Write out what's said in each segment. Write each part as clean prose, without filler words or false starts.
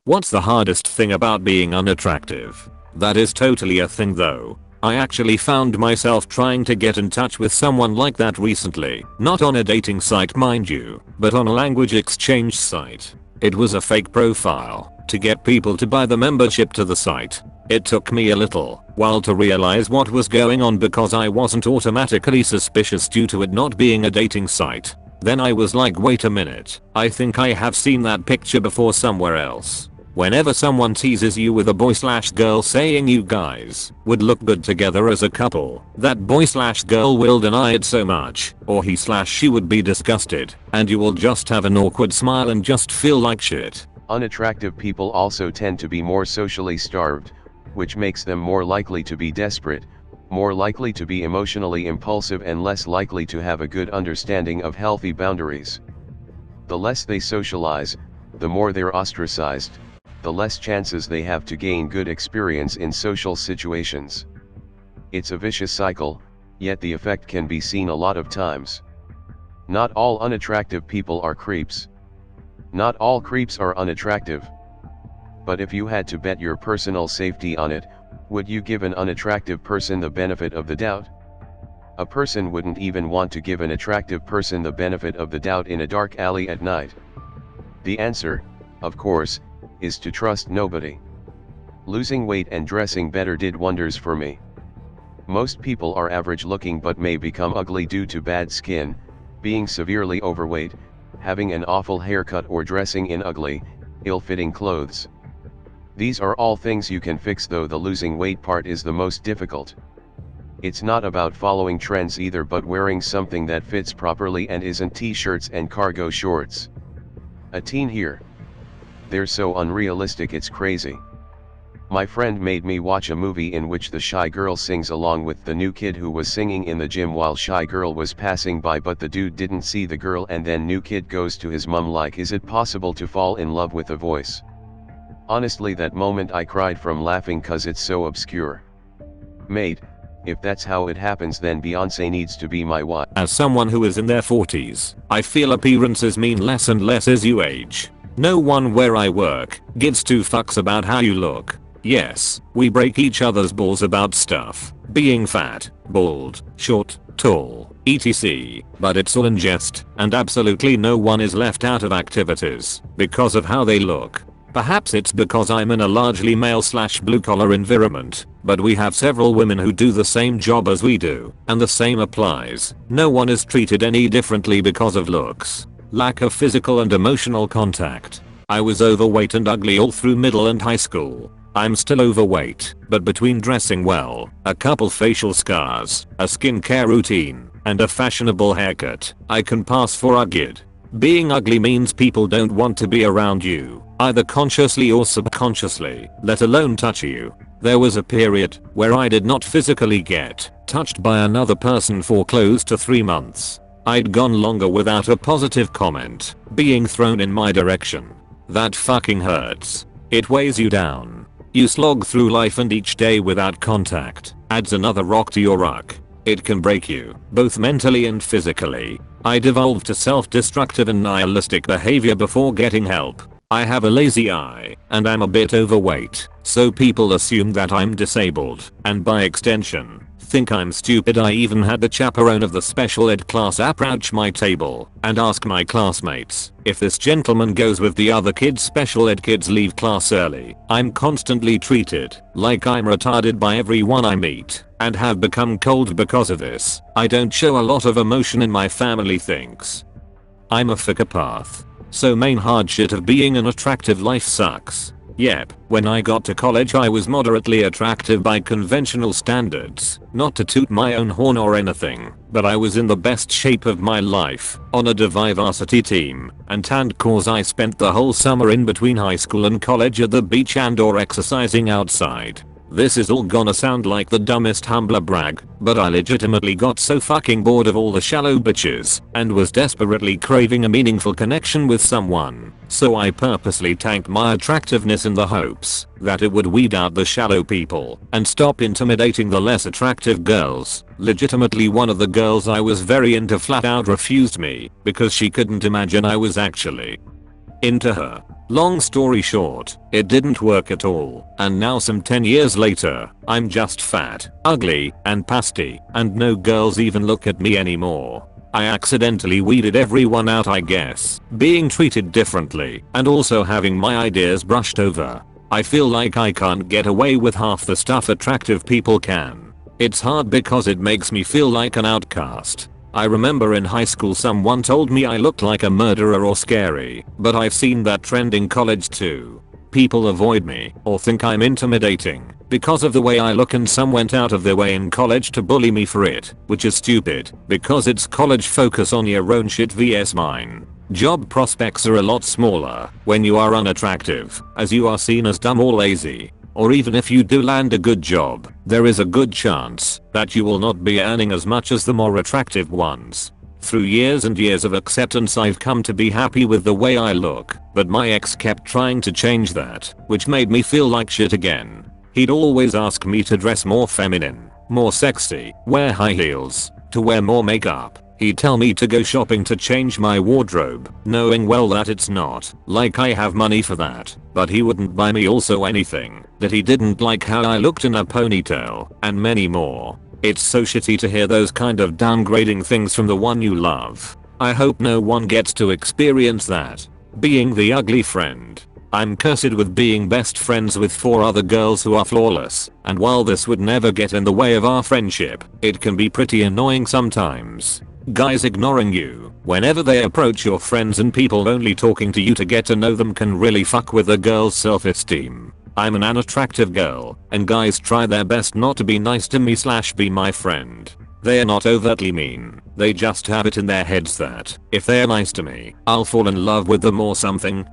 What's the hardest thing about being unattractive? That is totally a thing though. I actually found myself trying to get in touch with someone like that recently. Not on a dating site mind you, but on a language exchange site. It was a fake profile to get people to buy the membership to the site. It took me a little while to realize what was going on because I wasn't automatically suspicious due to it not being a dating site. Then I was like, wait a minute, I think I have seen that picture before somewhere else. Whenever someone teases you with a boy/girl saying you guys would look good together as a couple, that boy/girl will deny it so much, or he/she would be disgusted, and you will just have an awkward smile and just feel like shit. Unattractive people also tend to be more socially starved, which makes them more likely to be desperate, more likely to be emotionally impulsive and less likely to have a good understanding of healthy boundaries. The less they socialize, the more they're ostracized, the less chances they have to gain good experience in social situations. It's a vicious cycle, yet the effect can be seen a lot of times. Not all unattractive people are creeps. Not all creeps are unattractive. But if you had to bet your personal safety on it, would you give an unattractive person the benefit of the doubt? A person wouldn't even want to give an attractive person the benefit of the doubt in a dark alley at night. The answer, of course, is to trust nobody. Losing weight and dressing better did wonders for me. Most people are average looking but may become ugly due to bad skin, being severely overweight, having an awful haircut or dressing in ugly, ill-fitting clothes. These are all things you can fix, though the losing weight part is the most difficult. It's not about following trends either, but wearing something that fits properly and isn't t-shirts and cargo shorts. A teen here. They're so unrealistic it's crazy. My friend made me watch a movie in which the shy girl sings along with the new kid who was singing in the gym while shy girl was passing by, but the dude didn't see the girl, and then new kid goes to his mom like, is it possible to fall in love with a voice? Honestly, that moment I cried from laughing cause it's so obscure. Mate, if that's how it happens, then Beyonce needs to be my wife. As someone who is in their 40s, I feel appearances mean less and less as you age. No one where I work gives two fucks about how you look. Yes, we break each other's balls about stuff, being fat, bald, short, tall, etc. But it's all in jest, and absolutely no one is left out of activities because of how they look. Perhaps it's because I'm in a largely male/blue collar environment, but we have several women who do the same job as we do, and the same applies. No one is treated any differently because of looks. Lack of physical and emotional contact. I was overweight and ugly all through middle and high school. I'm still overweight, but between dressing well, a couple facial scars, a skincare routine, and a fashionable haircut, I can pass for ugly. Being ugly means people don't want to be around you, either consciously or subconsciously, let alone touch you. There was a period where I did not physically get touched by another person for close to 3 months. I'd gone longer without a positive comment being thrown in my direction. That fucking hurts. It weighs you down. You slog through life, and each day without contact adds another rock to your ruck. It can break you, both mentally and physically. I devolved to self-destructive and nihilistic behavior before getting help. I have a lazy eye, and I'm a bit overweight, so people assume that I'm disabled, and by extension, think I'm stupid. I even had the chaperone of the special ed class approach my table and ask my classmates if this gentleman goes with the other kids. Special ed kids leave class early. I'm constantly treated like I'm retarded by everyone I meet, and have become cold because of this. I don't show a lot of emotion, and my family thinks I'm a psychopath. So main hard shit of being an attractive life sucks. Yep, when I got to college I was moderately attractive by conventional standards. Not to toot my own horn or anything, but I was in the best shape of my life, on a Divi varsity team, and tanned cause I spent the whole summer in between high school and college at the beach and or exercising outside. This is all gonna sound like the dumbest humbler brag, but I legitimately got so fucking bored of all the shallow bitches, and was desperately craving a meaningful connection with someone, so I purposely tanked my attractiveness in the hopes that it would weed out the shallow people and stop intimidating the less attractive girls. Legitimately, one of the girls I was very into flat out refused me because she couldn't imagine I was actually into her. Long story short, it didn't work at all, and now some 10 years later, I'm just fat, ugly, and pasty, and no girls even look at me anymore. I accidentally weeded everyone out, I guess, being treated differently, and also having my ideas brushed over. I feel like I can't get away with half the stuff attractive people can. It's hard because it makes me feel like an outcast. I remember in high school someone told me I looked like a murderer or scary, but I've seen that trend in college too. People avoid me or think I'm intimidating because of the way I look, and some went out of their way in college to bully me for it, which is stupid because it's college. Focus on your own shit vs mine. Job prospects are a lot smaller when you are unattractive, as you are seen as dumb or lazy. Or even if you do land a good job, there is a good chance that you will not be earning as much as the more attractive ones. Through years and years of acceptance, I've come to be happy with the way I look, but my ex kept trying to change that, which made me feel like shit again. He'd always ask me to dress more feminine, more sexy, wear high heels, to wear more makeup. He'd tell me to go shopping to change my wardrobe, knowing well that it's not like I have money for that. But he wouldn't buy me also anything that he didn't like how I looked in a ponytail, and many more. It's so shitty to hear those kind of downgrading things from the one you love. I hope no one gets to experience that. Being the ugly friend. I'm cursed with being best friends with 4 other girls who are flawless, and while this would never get in the way of our friendship, it can be pretty annoying sometimes. Guys ignoring you whenever they approach your friends and people only talking to you to get to know them can really fuck with a girl's self-esteem. I'm an unattractive girl, and guys try their best not to be nice to me / be my friend. They are not overtly mean, they just have it in their heads that if they are nice to me, I'll fall in love with them or something.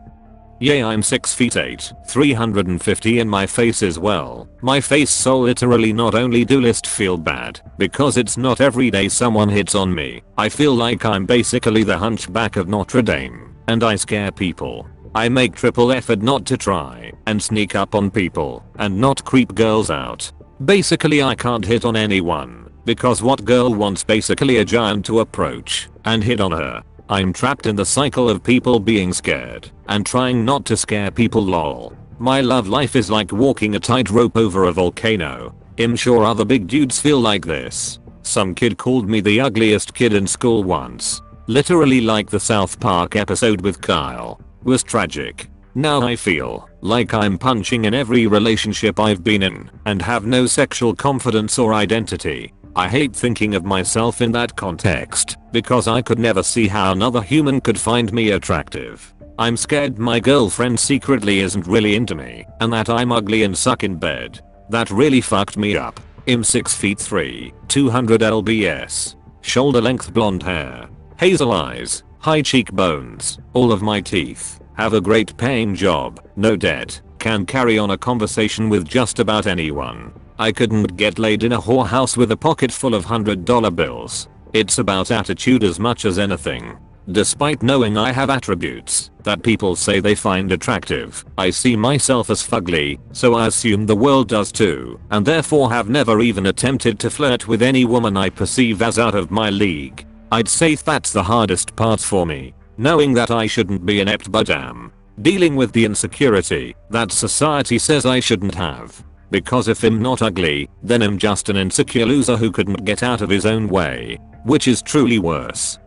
Yeah, I'm 6'8", 350 in my face as well. My face so literally not only do list feel bad, because it's not every day someone hits on me. I feel like I'm basically the hunchback of Notre Dame, and I scare people. I make triple effort not to try and sneak up on people and not creep girls out. Basically I can't hit on anyone, because what girl wants basically a giant to approach and hit on her? I'm trapped in the cycle of people being scared and trying not to scare people, lol. My love life is like walking a tightrope over a volcano. I'm sure other big dudes feel like this. Some kid called me the ugliest kid in school once. Literally like the South Park episode with Kyle. Was tragic. Now I feel like I'm punching in every relationship I've been in and have no sexual confidence or identity. I hate thinking of myself in that context because I could never see how another human could find me attractive. I'm scared my girlfriend secretly isn't really into me and that I'm ugly and suck in bed. That really fucked me up. I'm 6'3", 200 lbs, shoulder length blonde hair, hazel eyes, high cheekbones, all of my teeth, have a great paying job, no debt, can carry on a conversation with just about anyone. I couldn't get laid in a whorehouse with a pocket full of $100 bills. It's about attitude as much as anything. Despite knowing I have attributes that people say they find attractive, I see myself as fugly, so I assume the world does too, and therefore have never even attempted to flirt with any woman I perceive as out of my league. I'd say that's the hardest part for me, knowing that I shouldn't be inept but am dealing with the insecurity that society says I shouldn't have. Because if I'm not ugly, then I'm just an insecure loser who couldn't get out of his own way, which is truly worse.